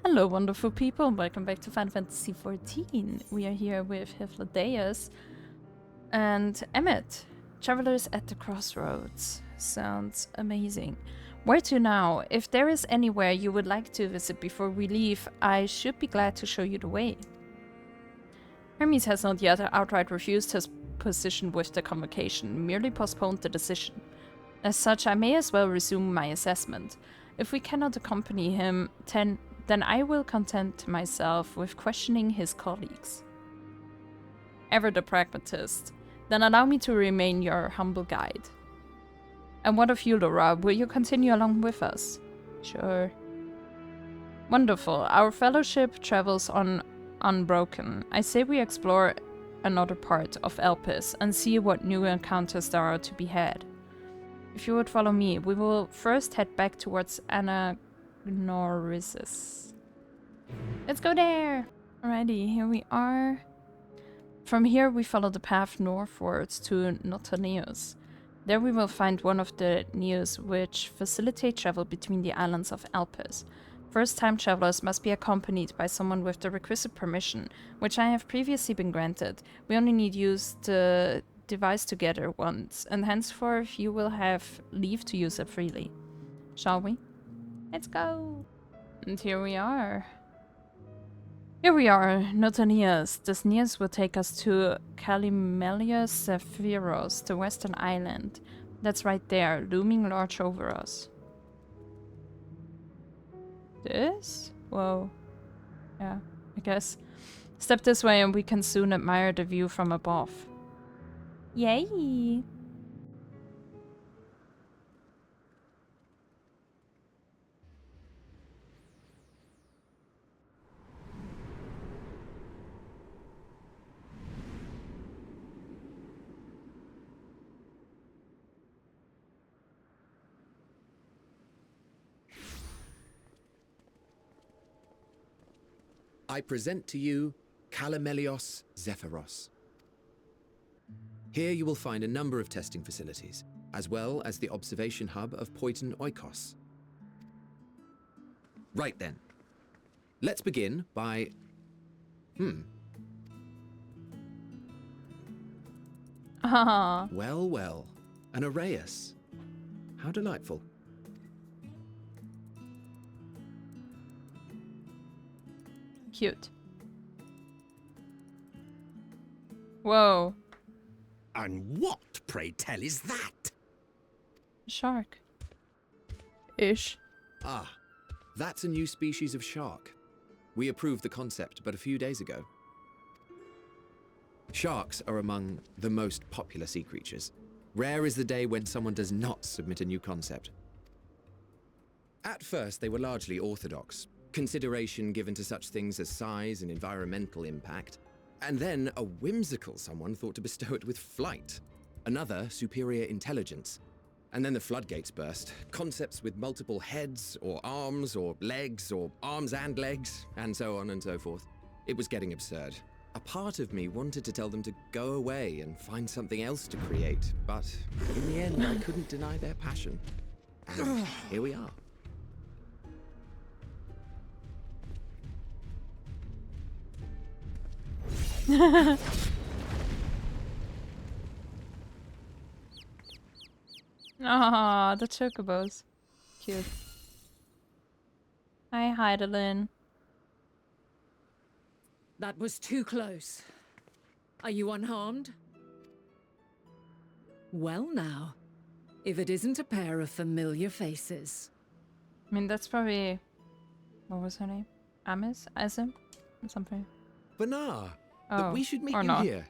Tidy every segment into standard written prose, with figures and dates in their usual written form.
Hello, wonderful people. Welcome back to Final Fantasy XIV. We are here with Hydaelyn and Emmet, travelers at the crossroads. Sounds amazing. Where to now? If there is anywhere you would like to visit before we leave, I should be glad to show you the way. Hermes has not yet outright refused his position with the convocation, merely postponed the decision. As such, I may as well resume my assessment. If we cannot accompany him, then I will content myself with questioning his colleagues. Ever the pragmatist. Then allow me to remain your humble guide. And what of you, Laura? Will you continue along with us? Sure. Wonderful. Our fellowship travels on unbroken. I say we explore another part of Elpis and see what new encounters there are to be had. If you would follow me, we will first head back towards Anagnoris's. Let's go there! Alrighty, here we are. From here we follow the path northwards to Notaneus. There we will find one of the neos which facilitate travel between the islands of Elpis. First-time travelers must be accompanied by someone with the requisite permission, which I have previously been granted. We only need use the device together once, and henceforth you will have leave to use it freely. Shall we? Let's go! And here we are. Here we are, Notaneus. This news will take us to Calimelius Zephyros, the western island. That's right there, looming large over us. This? Whoa. Yeah, I guess. Step this way and we can soon admire the view from above. Yay! I present to you Calimelios Zephyros. Here you will find a number of testing facilities, as well as the observation hub of Poiton Oikos. Right then. Let's begin by... Ah, Well, well. An Arrayus. How delightful. cute. Whoa. And what, pray tell, is that? Shark. Ish. Ah, that's a new species of shark. We approved the concept but a few days ago. Sharks are among the most popular sea creatures. Rare is the day when someone does not submit a new concept. At first, they were largely orthodox, consideration given to such things as size and environmental impact, and then a whimsical someone thought to bestow it with flight, another superior intelligence. And then the floodgates burst, concepts with multiple heads, or arms and legs, and so on and so forth. It was getting absurd. A part of me wanted to tell them to go away and find something else to create, but in the end I couldn't deny their passion. And here we are. Ah, the chocobos. Cute. Hi, Hydaelyn. That was too close. Are you unharmed? Well now, if it isn't a pair of familiar faces. I mean, that's probably... What was her name? Asim? Or something. Venat, Oh, but we should meet or you not. here.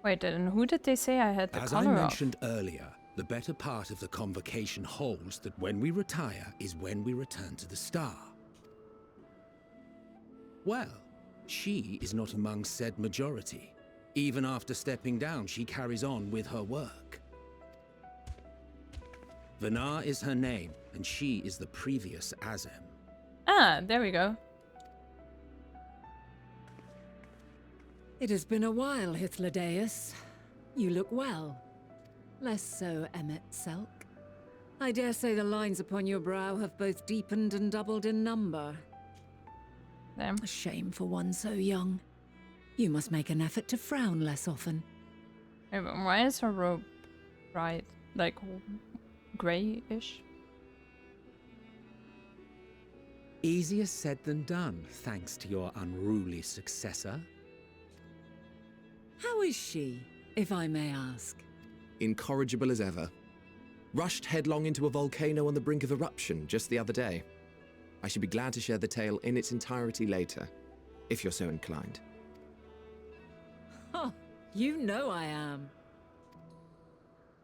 Wait, and who did they say I had the As I color of? mentioned earlier, the better part of the convocation holds that when we retire is when we return to the star. Well, she is not among said majority. Even after stepping down, she carries on with her work. Venat is her name, and she is the previous Azem. Ah, there we go. It has been a while, Hydaelyn. You look well. Less so, emet-selch. I dare say the lines upon your brow have both deepened and doubled in number. Damn. A shame for one so young. You must make an effort to frown less often. Hey, but why is her robe bright? Like, grey-ish? Easier said than done, thanks to your unruly successor. How is she, if I may ask? Incorrigible as ever. Rushed headlong into a volcano on the brink of eruption just the other day. I should be glad to share the tale in its entirety later, if you're so inclined. Ha! You know I am.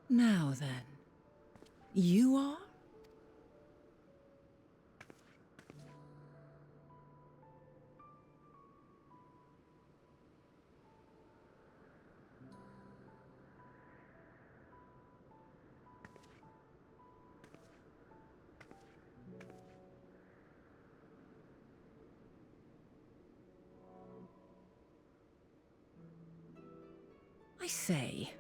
Now then, you are? I say,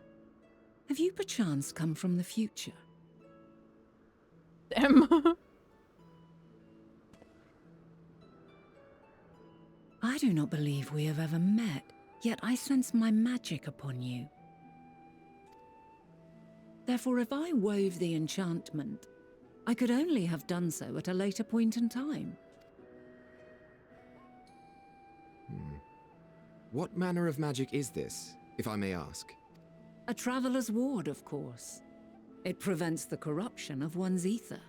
have you perchance come from the future? Damn. I do not believe we have ever met, yet I sense my magic upon you. Therefore, if I wove the enchantment, I could only have done so at a later point in time. What manner of magic is this, if I may ask? A traveler's ward, of course. It prevents the corruption of one's ether.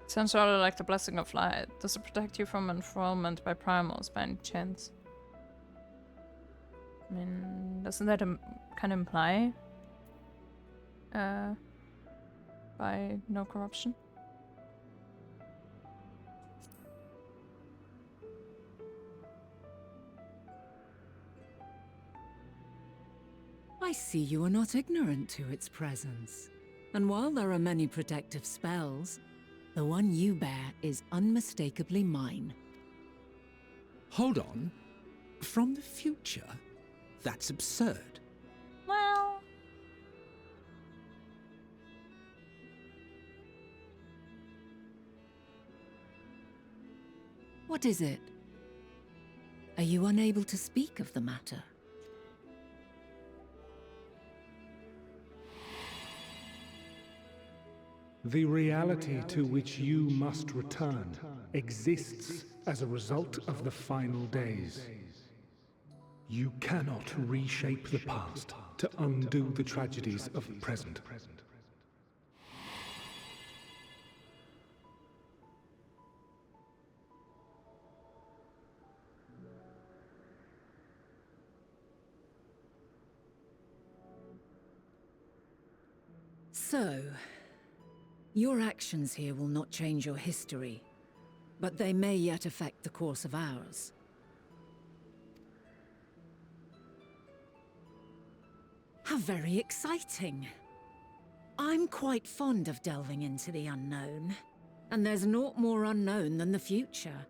Sounds rather like the Blessing of Light. Does it protect you from enthrallment by primals by any chance? I mean, doesn't that kind of imply by no corruption? I see you are not ignorant to its presence. And while there are many protective spells, the one you bear is unmistakably mine. Hold on. From the future? That's absurd. Well, What is it? Are you unable to speak of the matter? The reality to which you must return exists as a result of the final days. You cannot reshape the past to undo the tragedies of the present. So, your actions here will not change your history, but they may yet affect the course of ours. How very exciting! I'm quite fond of delving into the unknown, and there's naught more unknown than the future.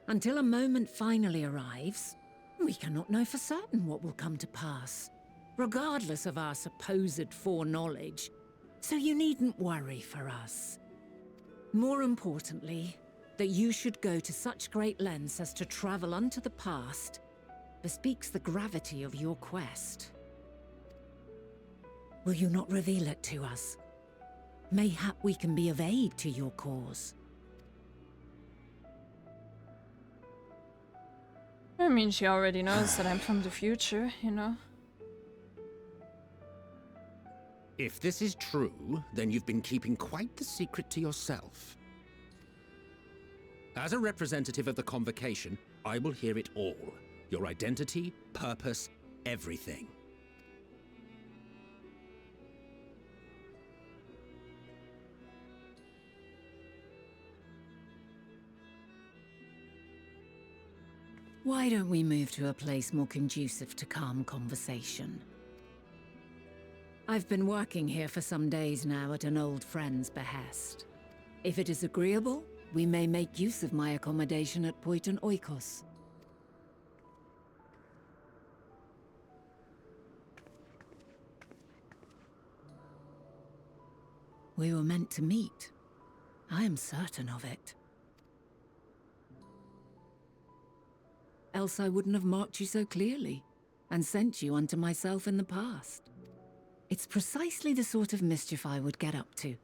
Until a moment finally arrives, we cannot know for certain what will come to pass, regardless of our supposed foreknowledge, so you needn't worry for us. More importantly, that you should go to such great lengths as to travel unto the past bespeaks the gravity of your quest. Will you not reveal it to us? Mayhap we can be of aid to your cause. I mean, she already knows that I'm from the future, you know? If this is true, then you've been keeping quite the secret to yourself. As a representative of the Convocation, I will hear it all. Your identity, purpose, everything. Why don't we move to a place more conducive to calm conversation? I've been working here for some days now at an old friend's behest. If it is agreeable, we may make use of my accommodation at Poiton Oikos. We were meant to meet. I am certain of it. Else I wouldn't have marked you so clearly, and sent you unto myself in the past. It's precisely the sort of mischief I would get up to.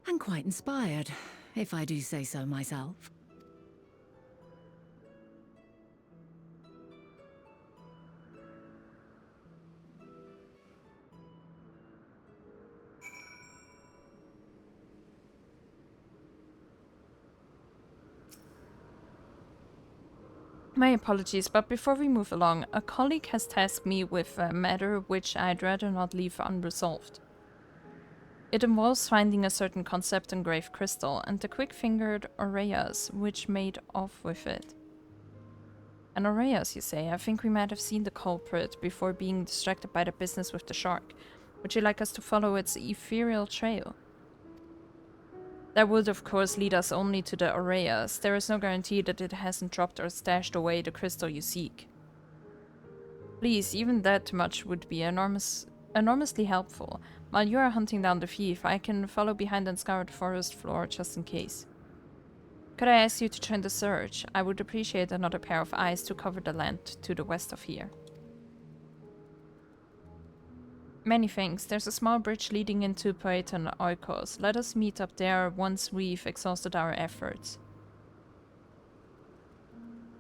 And quite inspired, if I do say so myself. My apologies, but before we move along, a colleague has tasked me with a matter which I'd rather not leave unresolved. It involves finding a certain concept engraved crystal and the quick-fingered Aureas which made off with it. An Aureas, you say? I think we might have seen the culprit before being distracted by the business with the shark. Would you like us to follow its ethereal trail? That would, of course, lead us only to the Aureas. There is no guarantee that it hasn't dropped or stashed away the crystal you seek. Please, even that much would be enormously helpful. While you are hunting down the thief, I can follow behind and scour the forest floor just in case. Could I ask you to join the search? I would appreciate another pair of eyes to cover the land to the west of here. Many thanks. There's a small bridge leading into Poiton Oikos. Let us meet up there once we've exhausted our efforts.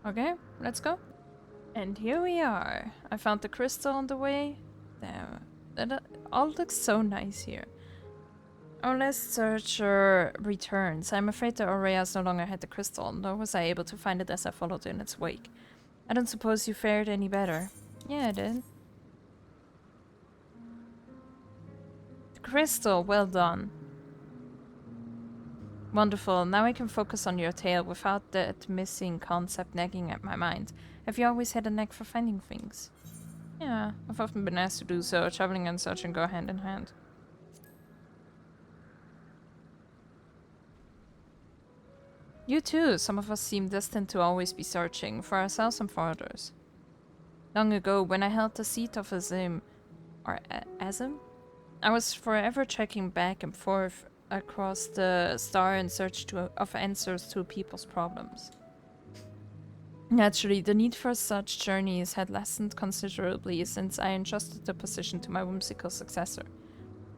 Okay, let's go. And here we are. I found the crystal on the way. There. That all looks so nice here. Our last searcher returns. I'm afraid the Aureas no longer had the crystal, nor was I able to find it as I followed in its wake. I don't suppose you fared any better. Yeah, I did. Crystal, well done. Wonderful, now I can focus on your tale without that missing concept nagging at my mind. Have you always had a knack for finding things? Yeah, I've often been asked to do so. Traveling and searching go hand in hand. You too, some of us seem destined to always be searching, for ourselves and for others. Long ago, when I held the seat of Azim, or Azim? I was forever trekking back and forth across the star in search of answers to people's problems. Naturally, the need for such journeys had lessened considerably since I entrusted the position to my whimsical successor.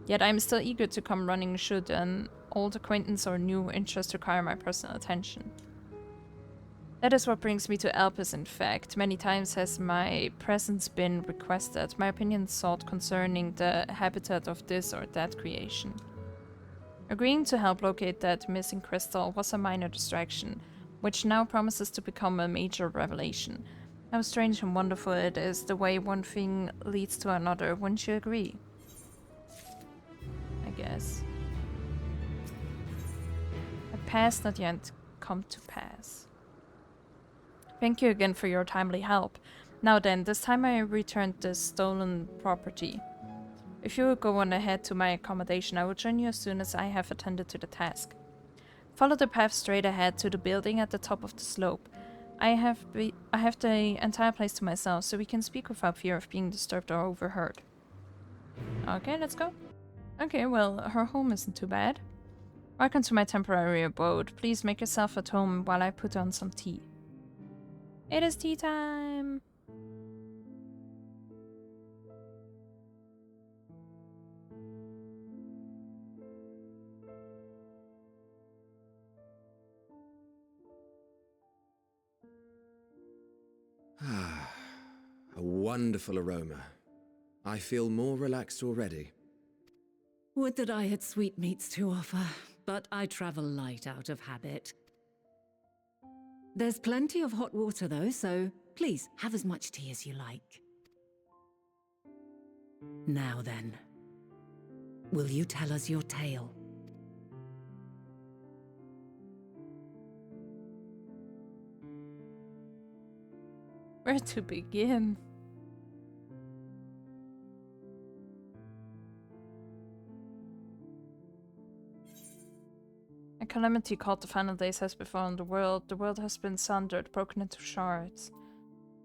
Yet I am still eager to come running should an old acquaintance or new interest require my personal attention. That is what brings me to Elpis, in fact. Many times has my presence been requested, my opinion sought concerning the habitat of this or that creation. Agreeing to help locate that missing crystal was a minor distraction, which now promises to become a major revelation. How strange and wonderful it is, the way one thing leads to another, wouldn't you agree? I guess. A past not yet come to pass. Thank you again for your timely help. Now then, this time I returned the stolen property. If you would go on ahead to my accommodation, I will join you as soon as I have attended to the task. Follow the path straight ahead to the building at the top of the slope. I have the entire place to myself, so we can speak without fear of being disturbed or overheard. Okay, let's go. Okay, well, her home isn't too bad. Welcome to my temporary abode. Please make yourself at home while I put on some tea. It is tea time! Ah, a wonderful aroma. I feel more relaxed already. Would that I had sweetmeats to offer, but I travel light out of habit. There's plenty of hot water though, so please have as much tea as you like. Now then, will you tell us your tale? Where to begin? A calamity called the final days has befallen the world. The world has been sundered, broken into shards.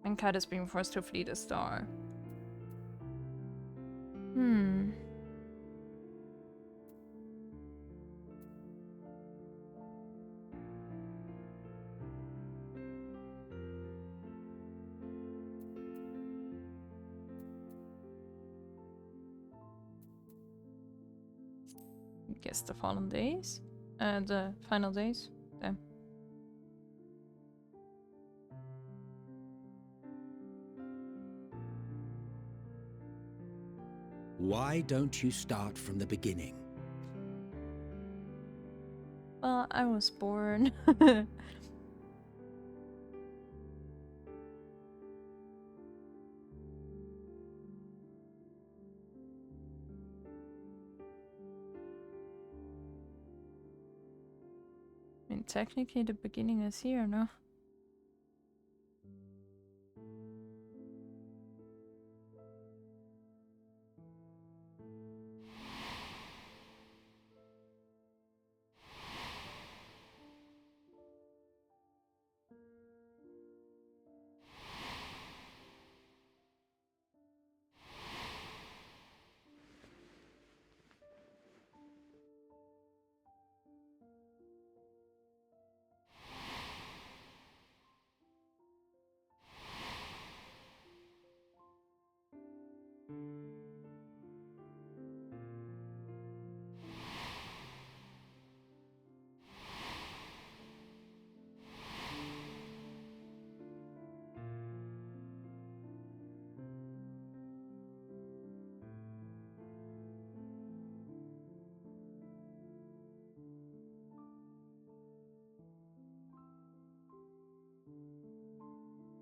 Mankind is being forced to flee the star. I guess the fallen days? The final days? Damn. Why don't you start from the beginning? Well, I was born. I mean, technically the beginning is here, no?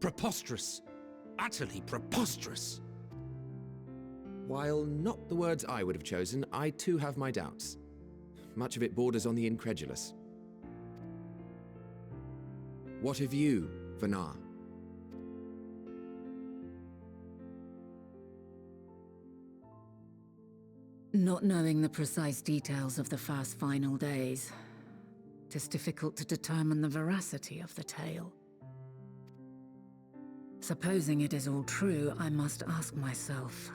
Preposterous! Utterly preposterous! While not the words I would have chosen, I too have my doubts. Much of it borders on the incredulous. What of you, Venat? Not knowing the precise details of the first final days, it is difficult to determine the veracity of the tale. Supposing it is all true, I must ask myself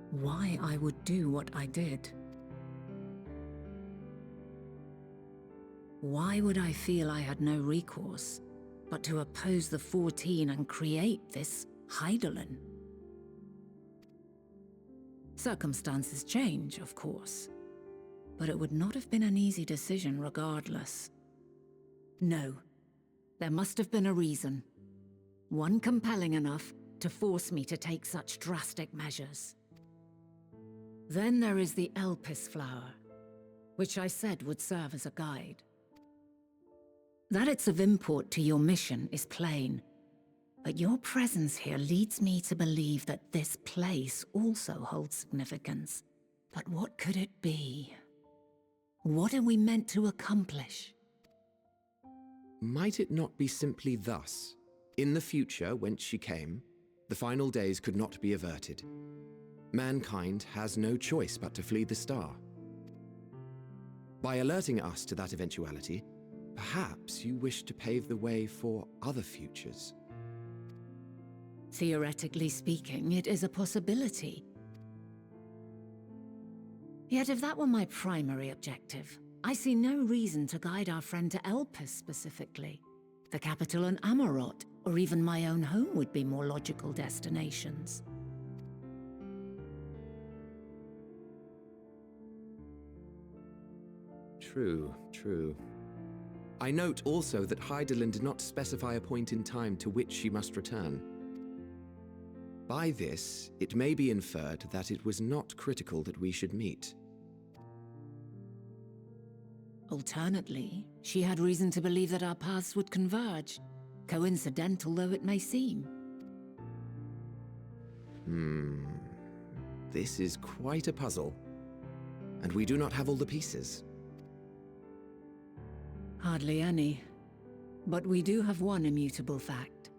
why I would do what I did. Why would I feel I had no recourse but to oppose the 14 and create this Hydaelyn? Circumstances change, of course, but it would not have been an easy decision regardless. No, there must have been a reason. One compelling enough to force me to take such drastic measures. Then there is the Elpis flower, which I said would serve as a guide. That it's of import to your mission is plain, but your presence here leads me to believe that this place also holds significance. But what could it be? What are we meant to accomplish? Might it not be simply thus? In the future, whence she came, the final days could not be averted. Mankind has no choice but to flee the star. By alerting us to that eventuality, perhaps you wish to pave the way for other futures. Theoretically speaking, it is a possibility. Yet if that were my primary objective, I see no reason to guide our friend to Elpis specifically. The capital and Amarot, or even my own home would be more logical destinations. True. I note also that Hydaelyn did not specify a point in time to which she must return. By this, it may be inferred that it was not critical that we should meet. Alternately, she had reason to believe that our paths would converge, coincidental though it may seem. This is quite a puzzle, and we do not have all the pieces. Hardly any, but we do have one immutable fact.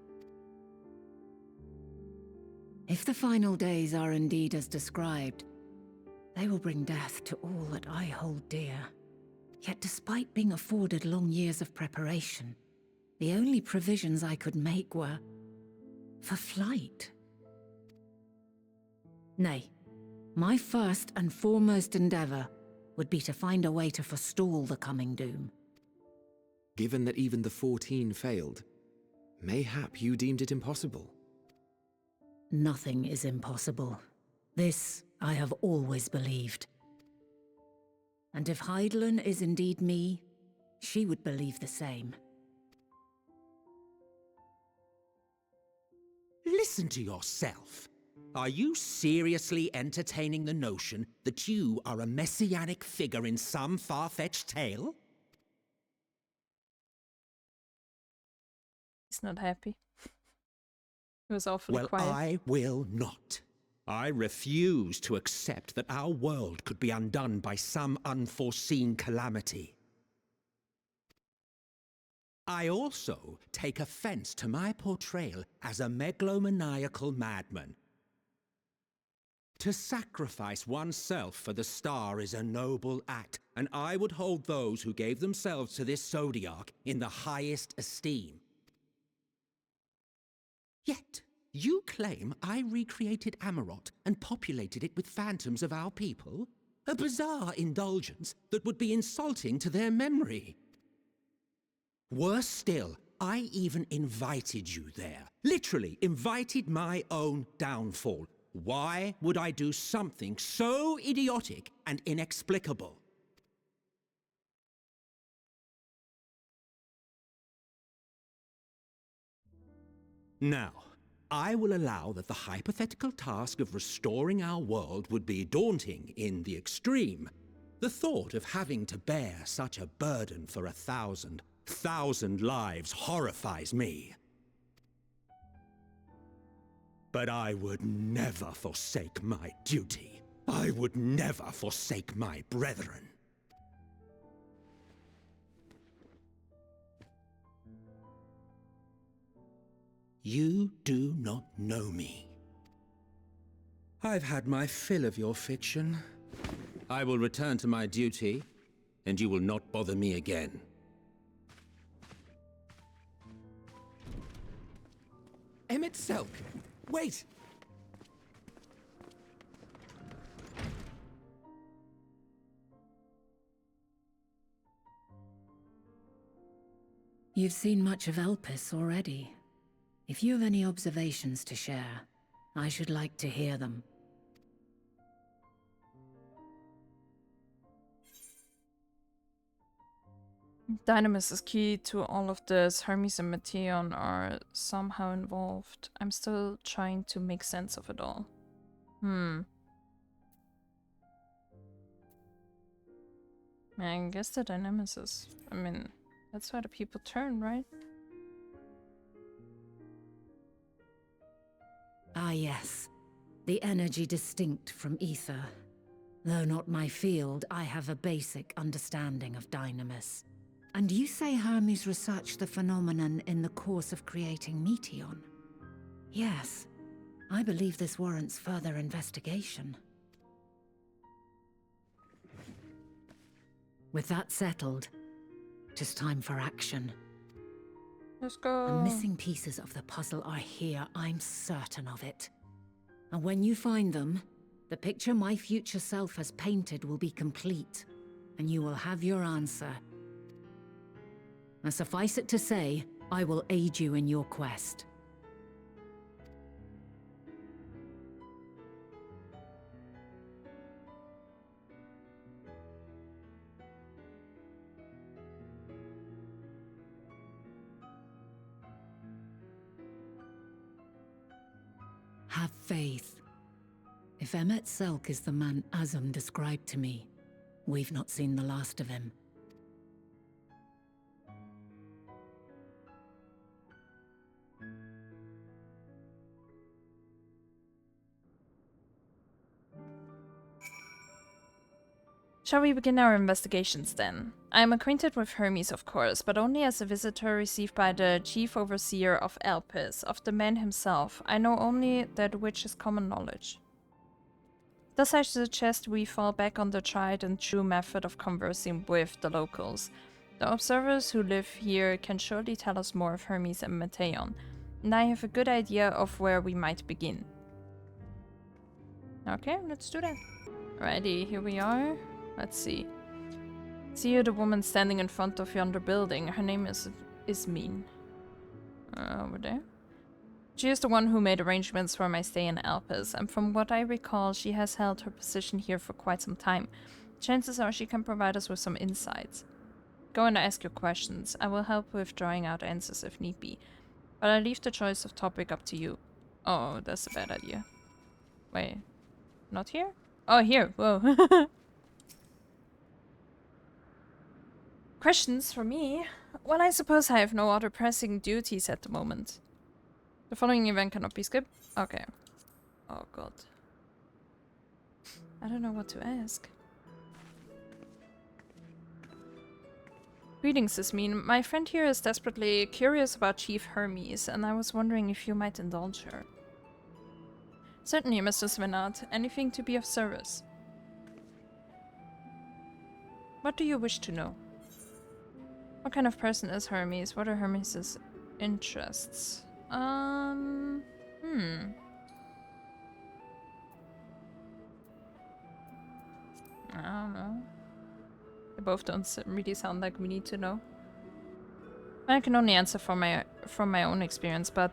If the final days are indeed as described, they will bring death to all that I hold dear. Yet despite being afforded long years of preparation, the only provisions I could make were for flight. Nay, my first and foremost endeavor would be to find a way to forestall the coming doom. Given that even the 14 failed, mayhap you deemed it impossible. Nothing is impossible. This I have always believed. And if Hydaelyn is indeed me, she would believe the same. Listen to yourself. Are you seriously entertaining the notion that you are a messianic figure in some far-fetched tale? He's not happy. He was awfully Well, quiet. I will not. I refuse to accept that our world could be undone by some unforeseen calamity. I also take offense to my portrayal as a megalomaniacal madman. To sacrifice oneself for the star is a noble act, and I would hold those who gave themselves to this zodiac in the highest esteem. Yet, you claim I recreated Amarot and populated it with phantoms of our people? A bizarre indulgence that would be insulting to their memory. Worse still, I even invited you there. Literally invited my own downfall. Why would I do something so idiotic and inexplicable? Now, I will allow that the hypothetical task of restoring our world would be daunting in the extreme. The thought of having to bear such a burden for 1,000 lives horrifies me. But I would never forsake my duty. I would never forsake my brethren. You do not know me. I've had my fill of your fiction. I will return to my duty, and you will not bother me again. Emet-selch! Wait! You've seen much of Elpis already. If you have any observations to share, I should like to hear them. Dynamis is key to all of this. Hermes and Matteon are somehow involved. I'm still trying to make sense of it all. I guess the Dynamis is... I mean, that's why the people turn, right? Ah yes, the energy distinct from ether. Though not my field, I have a basic understanding of Dynamis. And you say Hermes researched the phenomenon in the course of creating Meteion? Yes, I believe this warrants further investigation. With that settled, it is time for action. Let's go. The missing pieces of the puzzle are here, I'm certain of it. And when you find them, the picture my future self has painted will be complete, and you will have your answer. Now suffice it to say, I will aid you in your quest. Have faith. If emet-selch is the man Azum described to me, we've not seen the last of him. Shall we begin our investigations then? I am acquainted with Hermes, of course, but only as a visitor received by the chief overseer of Elpis, of the man himself. I know only that which is common knowledge. Thus I suggest we fall back on the tried and true method of conversing with the locals. The observers who live here can surely tell us more of Hermes and Matteon, and I have a good idea of where we might begin. Okay, let's do that. Alrighty, here we are. Let's see. See you, the woman standing in front of yonder building. Her name is Ismene. Over there. She is the one who made arrangements for my stay in Elpis, and from what I recall, she has held her position here for quite some time. Chances are she can provide us with some insights. Go and ask your questions. I will help with drawing out answers if need be. But I leave the choice of topic up to you. Oh, that's a bad idea. Wait. Not here? Oh, here. Whoa. Questions for me? Well, I suppose I have no other pressing duties at the moment. The following event cannot be skipped? Okay. Oh god. I don't know what to ask. Greetings, Ismene. My friend here is desperately curious about Chief Hermes, and I was wondering if you might indulge her. Certainly, Mr. Venat. Anything to be of service. What do you wish to know? What kind of person is Hermes? What are Hermes' interests? I don't know. They both don't really sound like we need to know. I can only answer from my own experience, but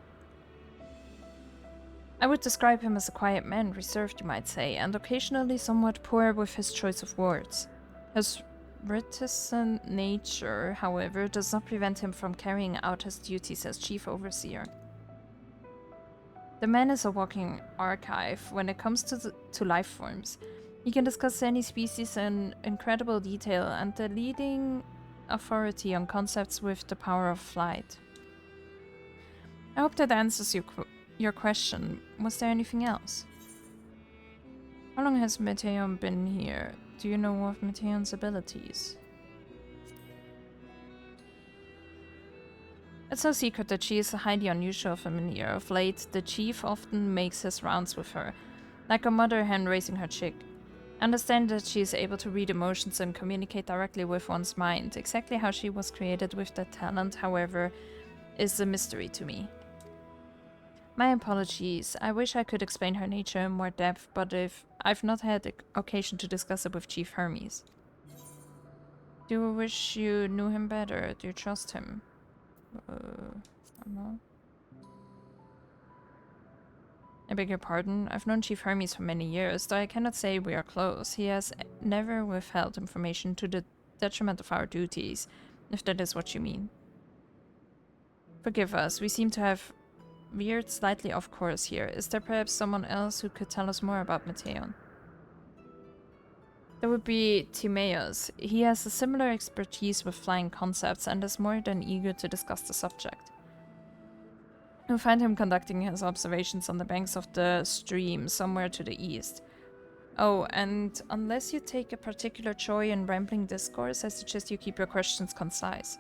I would describe him as a quiet man, reserved you might say, and occasionally somewhat poor with his choice of words. His reticent nature, however, does not prevent him from carrying out his duties as chief overseer. The man is a walking archive when it comes to life forms. He can discuss any species in incredible detail and the leading authority on concepts with the power of flight. I hope that answers your question. Was there anything else? How long has Matteon been here? Do you know of Matteon's abilities? It's no secret that she is a highly unusual familiar. Of late, the chief often makes his rounds with her, like a mother hen raising her chick. I understand that she is able to read emotions and communicate directly with one's mind. Exactly how she was created with that talent, however, is a mystery to me. My apologies. I wish I could explain her nature in more depth, but I've not had the occasion to discuss it with Chief Hermes. Do you wish you knew him better? Do you trust him? I don't know. I beg your pardon. I've known Chief Hermes for many years, though I cannot say we are close. He has never withheld information to the detriment of our duties, if that is what you mean. Forgive us. We seem to have veered slightly off course here. Is there perhaps someone else who could tell us more about Matteon? That would be Timaeus. He has a similar expertise with flying concepts and is more than eager to discuss the subject. You'll find him conducting his observations on the banks of the stream somewhere to the east. Oh, and unless you take a particular joy in rambling discourse, I suggest you keep your questions concise.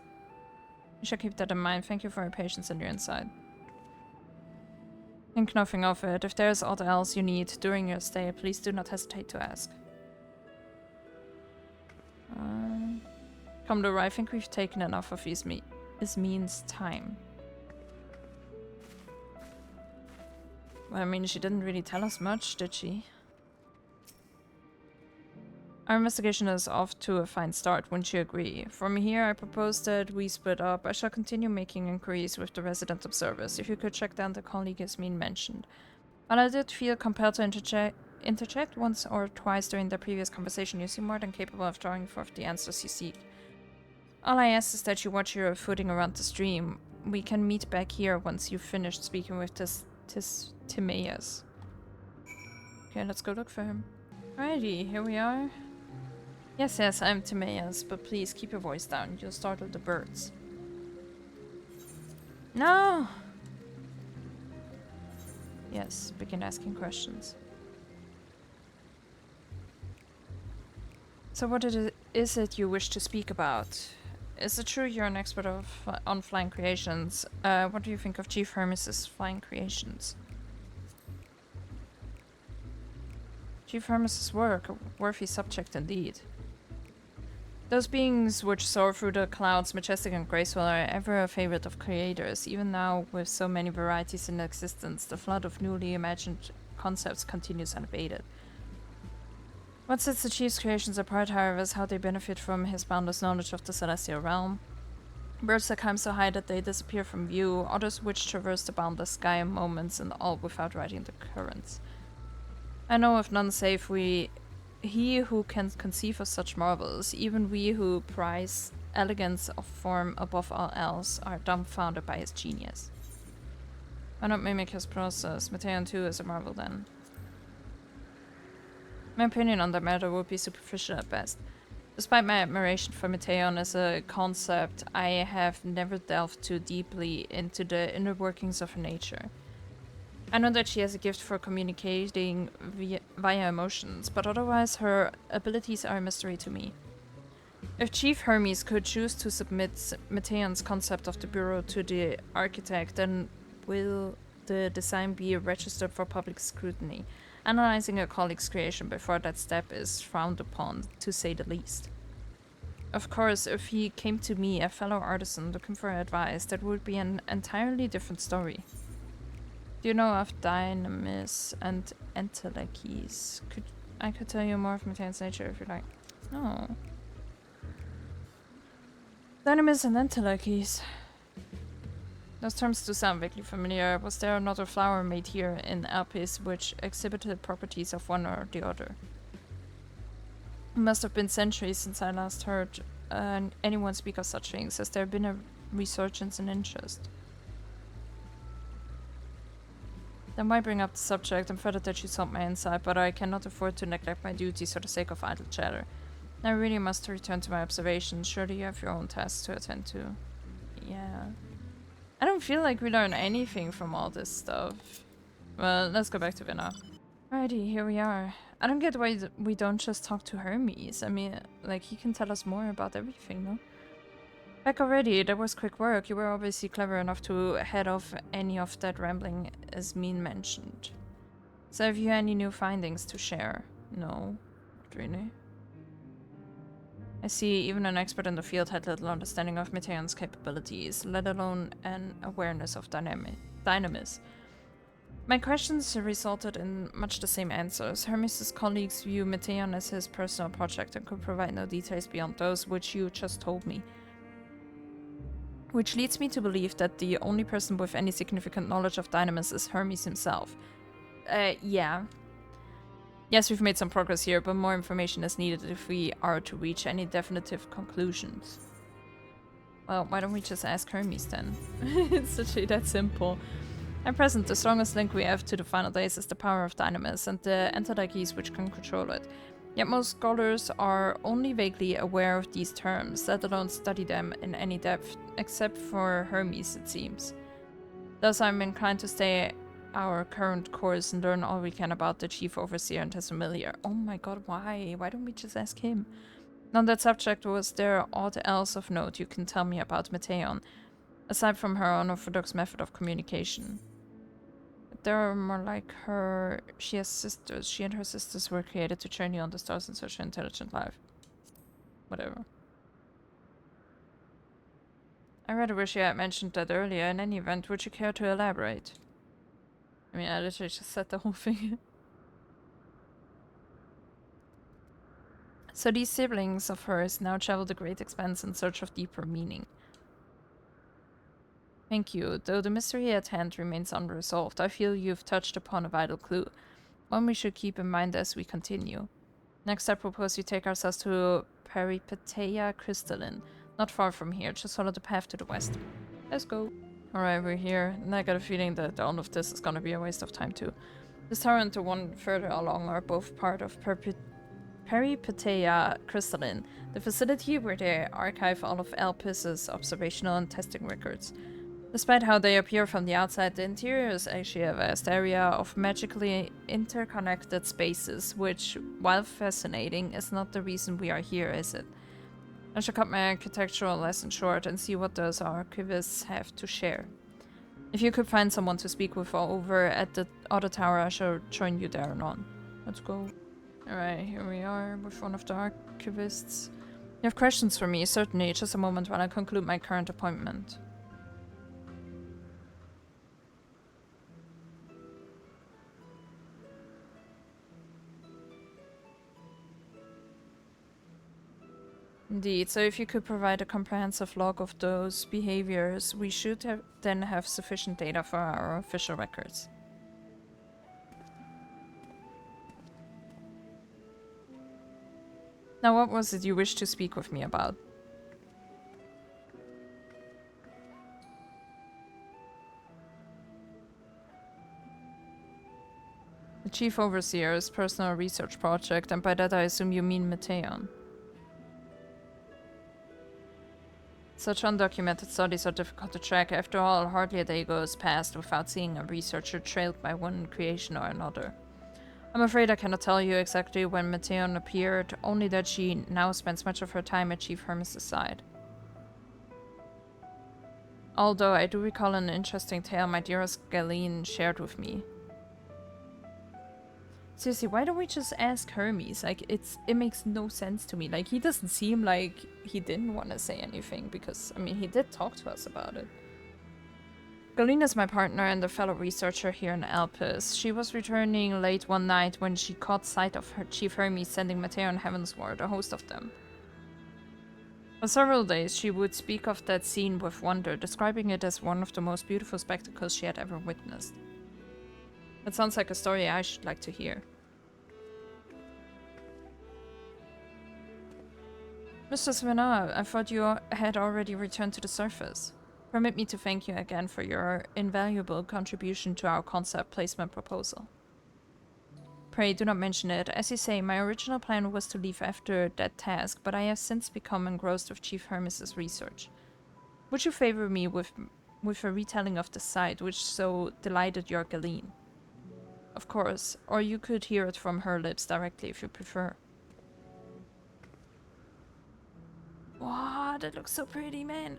You shall keep that in mind. Thank you for your patience and your insight. Think nothing of it. If there is aught else you need during your stay, please do not hesitate to ask. Commodore, I think we've taken enough of Ismene's time. Well, I mean, she didn't really tell us much, did she? Our investigation is off to a fine start, wouldn't you agree? From here, I propose that we split up. I shall continue making inquiries with the resident observers, if you could check down the colleague Ismene mentioned. While I did feel compelled to interject once or twice during the previous conversation, you seem more than capable of drawing forth the answers you seek. All I ask is that you watch your footing around the stream. We can meet back here once you've finished speaking with Timaeus. Okay, let's go look for him. Alrighty, here we are. Yes, I'm Timaeus, but please keep your voice down. You'll startle the birds. No! Yes, begin asking questions. So what is it you wish to speak about? Is it true you're an expert on flying creations? What do you think of Chief Hermes' flying creations? Chief Hermes' work, a worthy subject indeed. Those beings which soar through the clouds, majestic and graceful, are ever a favorite of creators. Even now, with so many varieties in existence, the flood of newly imagined concepts continues unabated. What sets the Chief's creations apart, however, is how they benefit from his boundless knowledge of the celestial realm. Birds that climb so high that they disappear from view, others which traverse the boundless sky in moments, and all without riding the currents. I know of none save he who can conceive of such marvels. Even we who prize elegance of form above all else are dumbfounded by his genius. Why not mimic his process? Meteion too is a marvel then. My opinion on the matter would be superficial at best. Despite my admiration for Meteion as a concept, I have never delved too deeply into the inner workings of her nature. I know that she has a gift for communicating via emotions, but otherwise her abilities are a mystery to me. If Chief Hermes could choose to submit Meteion's concept of the Bureau to the architect, then will the design be registered for public scrutiny? Analyzing a colleague's creation before that step is frowned upon, to say the least. Of course, if he came to me, a fellow artisan, looking for advice, that would be an entirely different story. Do you know of Dynamis and Entelechis? I could tell you more of Meteion's nature if you like. No. Dynamis and Entelechis. Those terms do sound vaguely familiar. Was there another flower made here in Elpis which exhibited properties of one or the other? It must have been centuries since I last heard anyone speak of such things. Has there been a resurgence in interest? Then why bring up the subject? I'm flattered that you sought my insight, but I cannot afford to neglect my duties for the sake of idle chatter. I really must return to my observations. Surely you have your own tasks to attend to. Yeah. I don't feel like we learn anything from all this stuff. Well, let's go back to Venat. Alrighty, here we are. I don't get why we don't just talk to Hermes. I mean, like, he can tell us more about everything, no? Back already, that was quick work. You were obviously clever enough to head off any of that rambling as Mean mentioned. So have you any new findings to share? No, not really. I see even an expert in the field had little understanding of Meteion's capabilities, let alone an awareness of dynamis. My questions resulted in much the same answers. Hermes' colleagues view Meteion as his personal project and could provide no details beyond those which you just told me. Which leads me to believe that the only person with any significant knowledge of dynamis is Hermes himself. Yeah. Yes, we've made some progress here, but more information is needed if we are to reach any definitive conclusions. Well, why don't we just ask Hermes then? It's literally that simple. At present, the strongest link we have to the final days is the power of dynamis and the Entelechis which can control it. Yet most scholars are only vaguely aware of these terms, let alone study them in any depth, except for Hermes, it seems. Thus, I'm inclined to stay our current course and learn all we can about the Chief Overseer and his familiar. Oh my god, why? Why don't we just ask him? On that subject, was there aught else of note you can tell me about Meteion, aside from her unorthodox method of communication? There are more like her. She has sisters. She and her sisters were created to journey on the stars in search of intelligent life. Whatever. I rather wish you had mentioned that earlier. In any event, would you care to elaborate? I mean, I literally just said the whole thing. So these siblings of hers now travel the great expanse in search of deeper meaning. Thank you. Though the mystery at hand remains unresolved, I feel you've touched upon a vital clue, one we should keep in mind as we continue. Next, I propose we take ourselves to Peripeteia Crystalline, not far from here. Just follow the path to the west. Let's go. Alright, we're here, and I got a feeling that all of this is gonna be a waste of time too. This tower and the one further along are both part of Peripeteia Crystalline, the facility where they archive all of Elpis' observational and testing records. Despite how they appear from the outside, the interior is actually a vast area of magically interconnected spaces, which, while fascinating, is not the reason we are here, is it? I shall cut my architectural lesson short and see what those archivists have to share. If you could find someone to speak with over at the other tower, I shall join you there and on. Let's go. Alright, here we are with one of the archivists. You have questions for me? Certainly, just a moment while I conclude my current appointment. Indeed, so if you could provide a comprehensive log of those behaviors, we should then have sufficient data for our official records. Now, what was it you wished to speak with me about? The Chief Overseer's personal research project, and by that I assume you mean Meteion. Such undocumented studies are difficult to track. After all, hardly a day goes past without seeing a researcher trailed by one creation or another. I'm afraid I cannot tell you exactly when Meteion appeared, only that she now spends much of her time at Chief Hermes' side. Although I do recall an interesting tale my dearest Hydaelyn shared with me. Seriously, why don't we just ask Hermes? Like, it makes no sense to me. Like, he doesn't seem like he didn't want to say anything, because, I mean, he did talk to us about it. Hydaelyn is my partner and a fellow researcher here in Elpis. She was returning late one night when she caught sight of her Chief Hermes sending Meteion heavensward, a host of them. For several days, she would speak of that scene with wonder, describing it as one of the most beautiful spectacles she had ever witnessed. That sounds like a story I should like to hear. Mistress Venat, I thought you had already returned to the surface. Permit me to thank you again for your invaluable contribution to our concept placement proposal. Pray do not mention it. As you say, my original plan was to leave after that task, but I have since become engrossed with Chief Hermes' research. Would you favor me with a retelling of the sight which so delighted your Hydaelyn? Of course, or you could hear it from her lips directly if you prefer. Wow, that looks so pretty, man.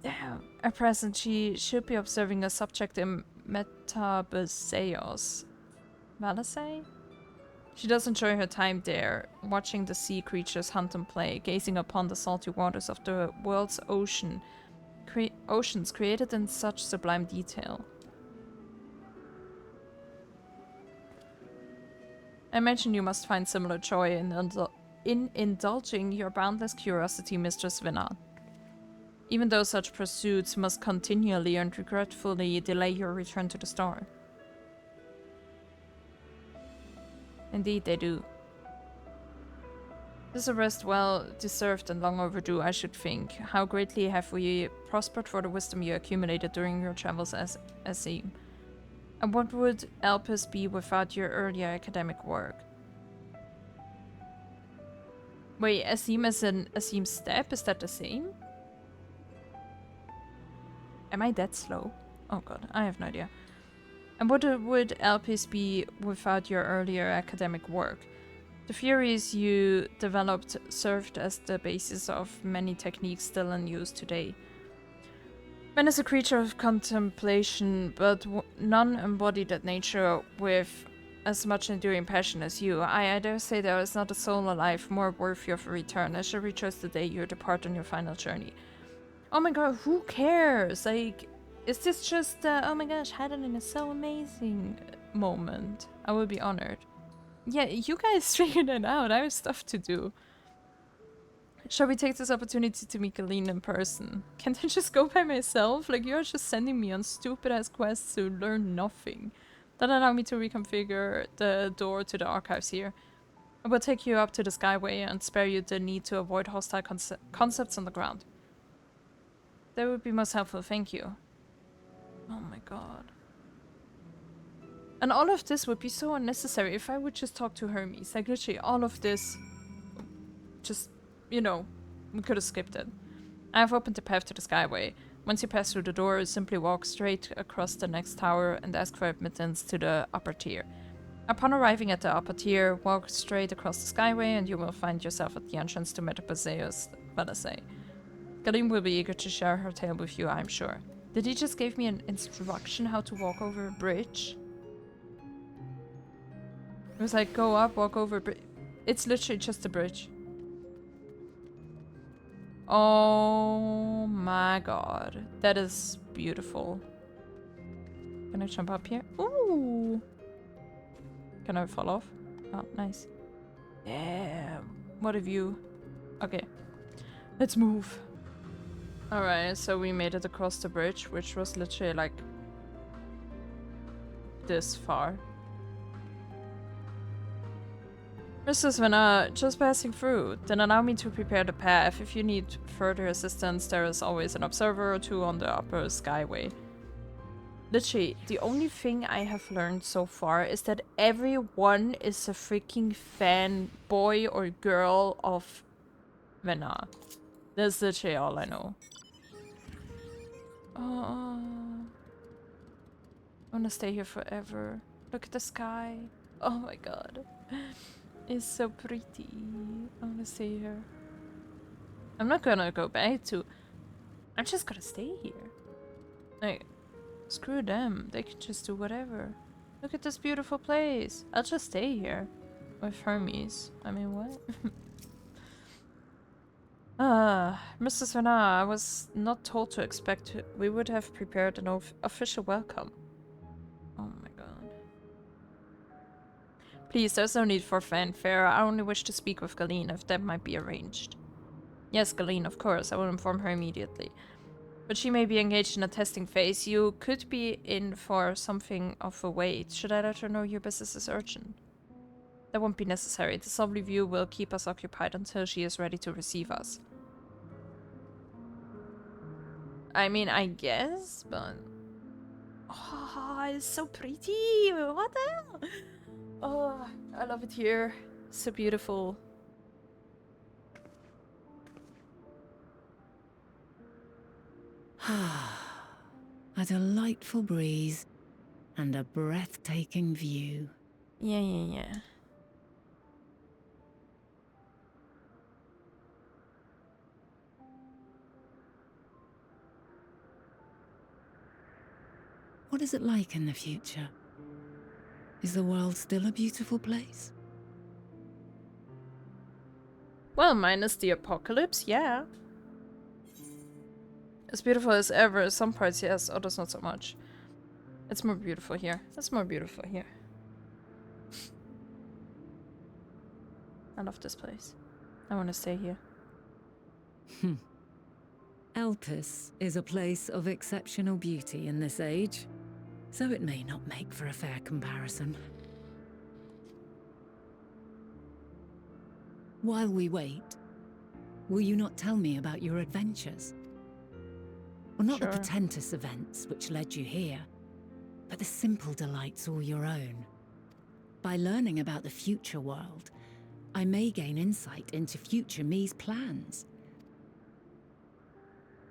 Damn. At present, she should be observing a subject in Metabaseos. Valasei? She does enjoy her time there, watching the sea creatures hunt and play, gazing upon the salty waters of the world's oceans created in such sublime detail. I imagine you must find similar joy in indulging your boundless curiosity, Mistress Venat. Even though such pursuits must continually and regretfully delay your return to the star. Indeed they do. This a rest well deserved and long overdue, I should think. How greatly have we prospered for the wisdom you accumulated during your travels as XIV. And what would Elpis be without your earlier academic work? Wait, XIV as in XIV step? Is that the same? Am I that slow? Oh god, I have no idea. And what would Elpis be without your earlier academic work? The theories you developed served as the basis of many techniques still in use today. Man is a creature of contemplation, but none embody that nature with as much enduring passion as you. I dare say there is not a soul alive more worthy of a return. I shall rejoice the day you depart on your final journey. Oh my god, who cares? Like, is this just oh my gosh, Hydaelyn is so amazing moment? I will be honored. Yeah, you guys figured it out. I have stuff to do. Shall we take this opportunity to meet Hydaelyn in person? Can't I just go by myself? Like, you're just sending me on stupid-ass quests to learn nothing. Don't allow me to reconfigure the door to the archives here. I will take you up to the Skyway and spare you the need to avoid hostile concepts on the ground. That would be most helpful, thank you. Oh my god. And all of this would be so unnecessary if I would just talk to Hermes. Like, literally, all of this... just... you know, we could have skipped it. I have opened the path to the Skyway. Once you pass through the door, simply walk straight across the next tower and ask for admittance to the upper tier. Upon arriving at the upper tier, walk straight across the Skyway and you will find yourself at the entrance to Metabaseos, Valasei. Hydaelyn will be eager to share her tale with you, I'm sure. Did he just give me an instruction how to walk over a bridge? It was like, go up, walk over. It's literally just a bridge. Oh my god. That is beautiful. Can I jump up here? Ooh! Can I fall off? Oh, nice. Damn. What a view. Okay. Let's move. Alright, so we made it across the bridge, which was literally like this far. Mrs. Venat, just passing through. Then allow me to prepare the path. If you need further assistance, there is always an observer or two on the upper skyway. Literally, the only thing I have learned so far is that everyone is a freaking fanboy or girl of Venat. That's literally all I know. Oh, I wanna stay here forever. Look at the sky. Oh my god. It's so pretty. I wanna stay here. I'm not gonna go back to... I'm just gonna stay here. Like, screw them. They can just do whatever. Look at this beautiful place. I'll just stay here. With Hermes. I mean, what? Mrs. Venat, I was not told to expect we would have prepared an official welcome. Oh my god. Please, there's no need for fanfare. I only wish to speak with Galeen, if that might be arranged. Yes, Galeen, of course. I will inform her immediately. But she may be engaged in a testing phase. You could be in for something of a wait. Should I let her know your business is urgent? That won't be necessary. This lovely view will keep us occupied until she is ready to receive us. I mean, I guess, but... Oh, it's so pretty! What the hell? Oh, I love it here. So beautiful. A delightful breeze and a breathtaking view. Yeah. What is it like in the future? Is the world still a beautiful place? Well, minus the apocalypse, yeah. As beautiful as ever. Some parts, yes. Others, not so much. It's more beautiful here. It's more beautiful here. I love this place. I want to stay here. Elpis is a place of exceptional beauty in this age, so it may not make for a fair comparison. While we wait, will you not tell me about your adventures? Well, not Sure. the portentous events which led you here, but the simple delights all your own. By learning about the future world, I may gain insight into future me's plans.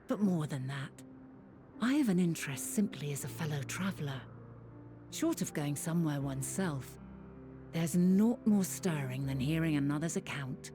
But more than that, I have an interest simply as a fellow traveller. Short of going somewhere oneself, there's naught more stirring than hearing another's account.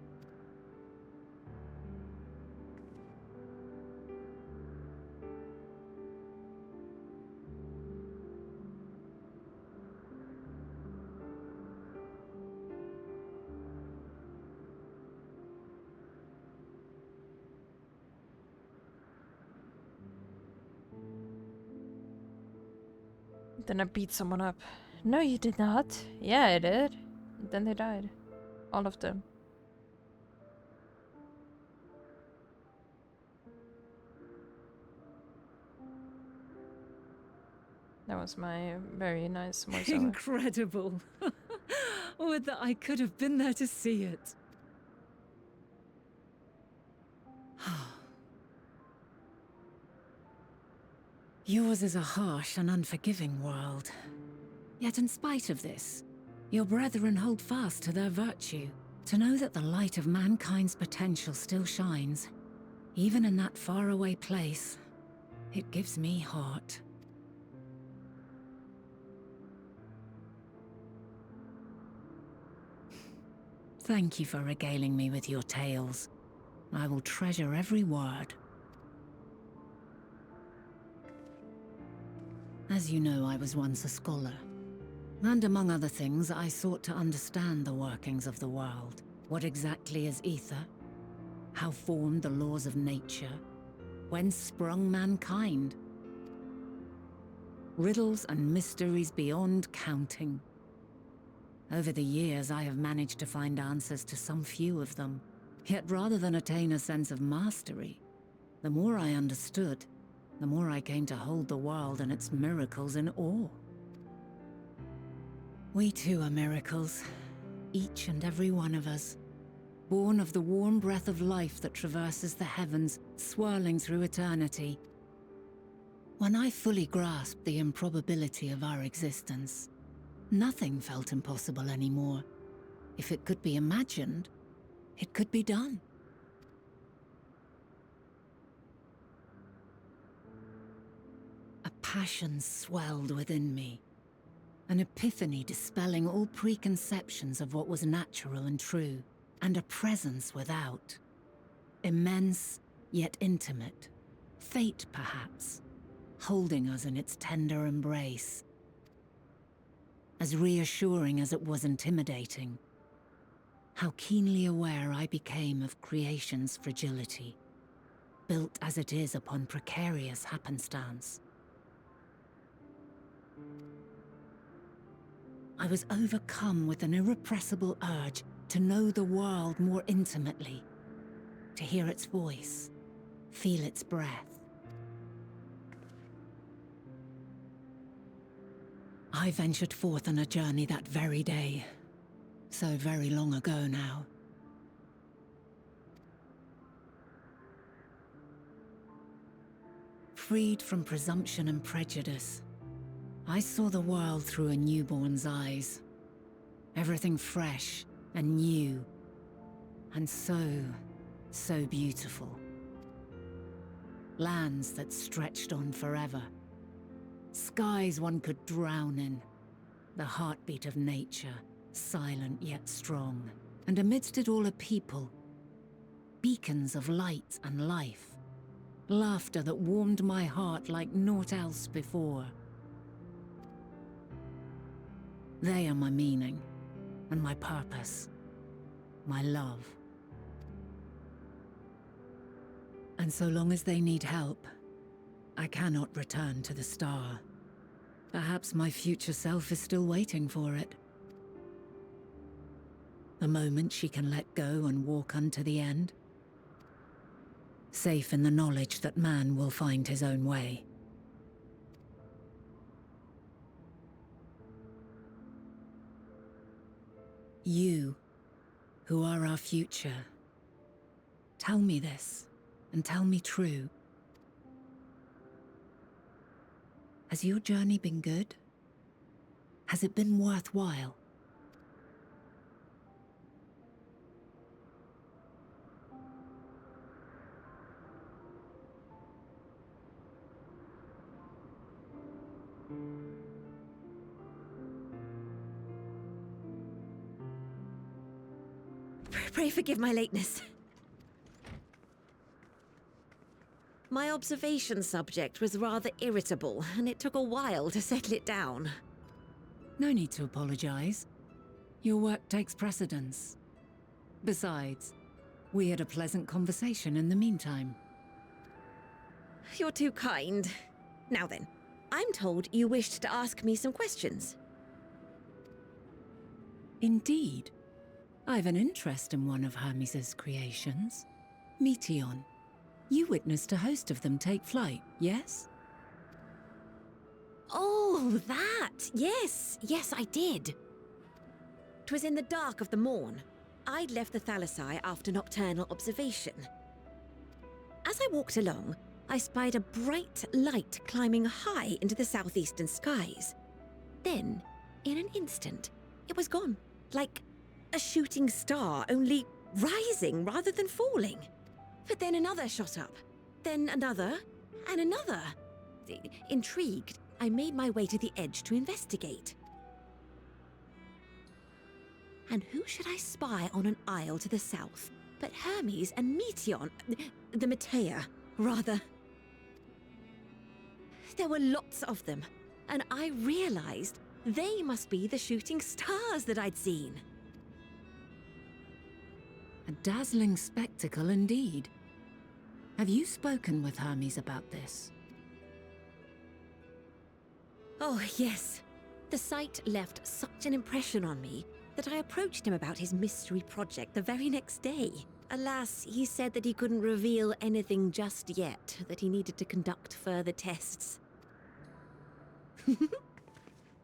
Then I beat someone up. No, you did not. Yeah, I did. Then they died. All of them. That was my very nice voiceover. Incredible. Would that I could have been there to see it. Yours is a harsh and unforgiving world. Yet in spite of this, your brethren hold fast to their virtue. To know that the light of mankind's potential still shines, even in that faraway place, it gives me heart. Thank you for regaling me with your tales. I will treasure every word. As you know, I was once a scholar. And among other things, I sought to understand the workings of the world. What exactly is ether? How formed the laws of nature? Whence sprung mankind? Riddles and mysteries beyond counting. Over the years, I have managed to find answers to some few of them. Yet rather than attain a sense of mastery, the more I understood, the more I came to hold the world and its miracles in awe. We too are miracles, each and every one of us, born of the warm breath of life that traverses the heavens, swirling through eternity. When I fully grasped the improbability of our existence, nothing felt impossible anymore. If it could be imagined, it could be done. A passion swelled within me, an epiphany dispelling all preconceptions of what was natural and true, and a presence without. Immense, yet intimate. Fate, perhaps, holding us in its tender embrace. As reassuring as it was intimidating. How keenly aware I became of creation's fragility, built as it is upon precarious happenstance. I was overcome with an irrepressible urge to know the world more intimately, to hear its voice, feel its breath. I ventured forth on a journey that very day, so very long ago now. Freed from presumption and prejudice, I saw the world through a newborn's eyes. Everything fresh and new, and so beautiful. Lands that stretched on forever. Skies one could drown in. The heartbeat of nature, silent yet strong. And amidst it all a people. Beacons of light and life. Laughter that warmed my heart like naught else before. They are my meaning, and my purpose, my love. And so long as they need help, I cannot return to the star. Perhaps my future self is still waiting for it. The moment she can let go and walk unto the end. Safe in the knowledge that man will find his own way. You, who are our future, tell me this, and tell me true. Has your journey been good? Has it been worthwhile? Pray forgive my lateness. My observation subject was rather irritable, and it took a while to settle it down. No need to apologize. Your work takes precedence. Besides, we had a pleasant conversation in the meantime. You're too kind. Now then, I'm told you wished to ask me some questions. Indeed. I've an interest in one of Hermes' creations. Meteion. You witnessed a host of them take flight, yes? Oh, that! Yes, I did. 'Twas in the dark of the morn. I'd left the Thalassai after nocturnal observation. As I walked along, I spied a bright light climbing high into the southeastern skies. Then, in an instant, it was gone, like a shooting star, only rising rather than falling. But then another shot up, then another, and another. Intrigued, I made my way to the edge to investigate. And who should I spy on an isle to the south but Hermes and Meteion, the Metea, rather. There were lots of them, and I realized They must be the shooting stars that I'd seen. A dazzling spectacle indeed. Have you spoken with Hermes about this? Oh, yes. The sight left such an impression on me that I approached him about his mystery project the very next day. Alas, he said that he couldn't reveal anything just yet, that he needed to conduct further tests.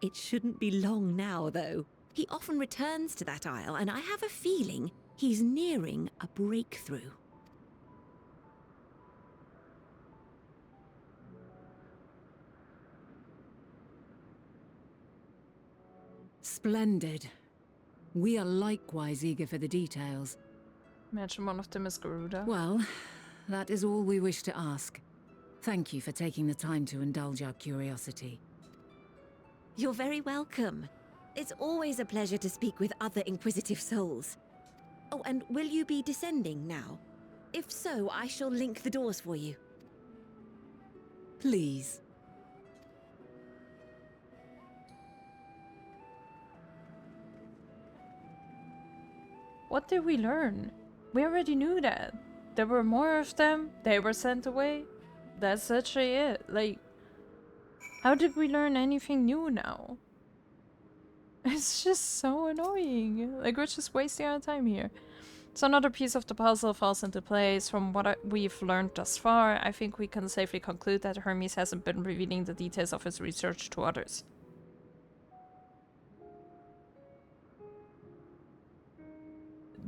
It shouldn't be long now, though. He often returns to that isle, and I have a feeling he's nearing a breakthrough. Splendid. We are likewise eager for the details. Imagine one of them is Garuda. Well, that is all we wish to ask. Thank you for taking the time to indulge our curiosity. You're very welcome. It's always a pleasure to speak with other inquisitive souls. Oh, and will you be descending now? If so, I shall link the doors for you. Please. What did we learn? We already knew that. There were more of them, they were sent away. That's actually it. Like, how did we learn anything new now? It's just so annoying. Like, we're just wasting our time here. So another piece of the puzzle falls into place. From what we've learned thus far, I think we can safely conclude that Hermes hasn't been revealing the details of his research to others.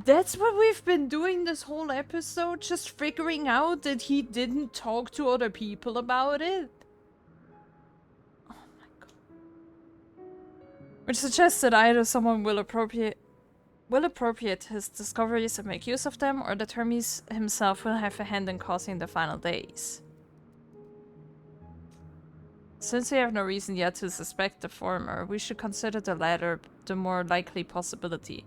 That's what we've been doing this whole episode, just figuring out that he didn't talk to other people about it. Oh my god. Which suggests that either someone will appropriate his discoveries and make use of them, or that Hermes himself will have a hand in causing the final days. Since we have no reason yet to suspect the former, we should consider the latter the more likely possibility.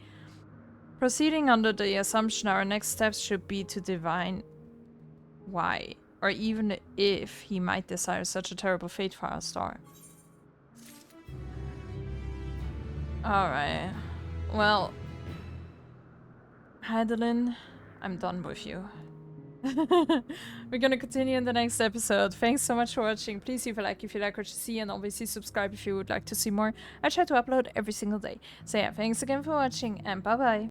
Proceeding under the assumption our next steps should be to divine why, or even if he might desire such a terrible fate for our star. Alright. Well, Hydaelyn, I'm done with you. We're gonna continue in the next episode. Thanks so much for watching. Please leave a like if you like what you see, and obviously subscribe if you would like to see more. I try to upload every single day. So yeah, thanks again for watching, and bye bye.